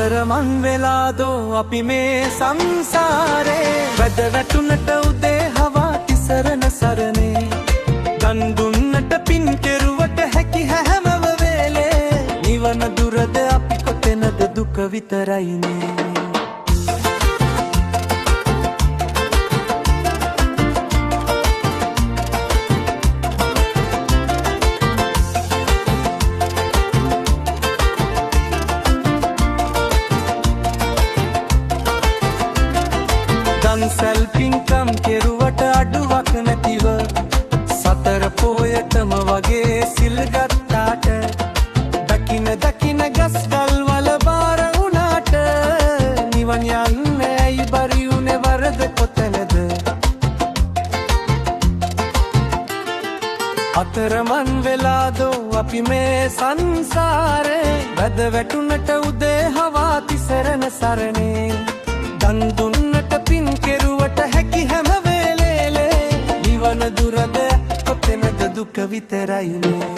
අතරමං වෙලාදෝ අපි මේ සංසාරේ වැද වැටුනට උදේ හවා තිසරණ සරණේ දන් දුන්නට පින් කෙරුවට හැකි හැම වෙලේ නිවන දුරද අපි කොතැනද දුක විතරයිනේ දන්සල් පින්කම් කෙරුවට අඩුවක් නැතිව සතර පොයටම වගේ සිල් ගත්තාට දකින දකින ගස්ගල් වල බාර වුණාට නිවන් යන්න ඇයි බරි උනේ වරද කොතැනද අතරමං වෙලාදෝ අපි මේ සංසාරේ වැද වැටුනට උදේ හවා තිසරණ සරණේ දන් දුන්නට පින් කෙරුවට හැකි හැම වෙලේ නිවන දුරද කොතැනද දුක විතරයිනේ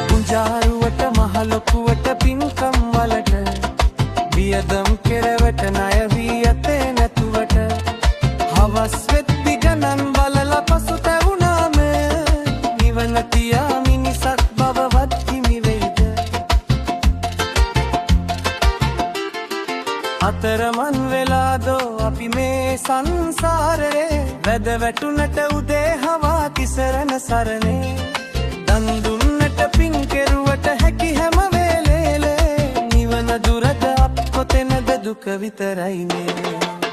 පුජාරුවට මහලොකුවට පින්කම් වලට වියදම් කෙරවට ණය වී ඇතේ නැතුවට හවස් වෙද්දි ගණන් බලලා පසුතැවුණාම නිවන තියා මිනිසත් බවවත් හිමි වෙයිද අතරමං වෙලාදෝ අපි මේ සංසාරේ වැද වැටුනට උදේ හවා තිසරණ සරණේ දන් දුන්නට පින් කෙරුවට හැකි හැම වෙලේ නිවන දුරද කොතැනද දුක විතරයිනේ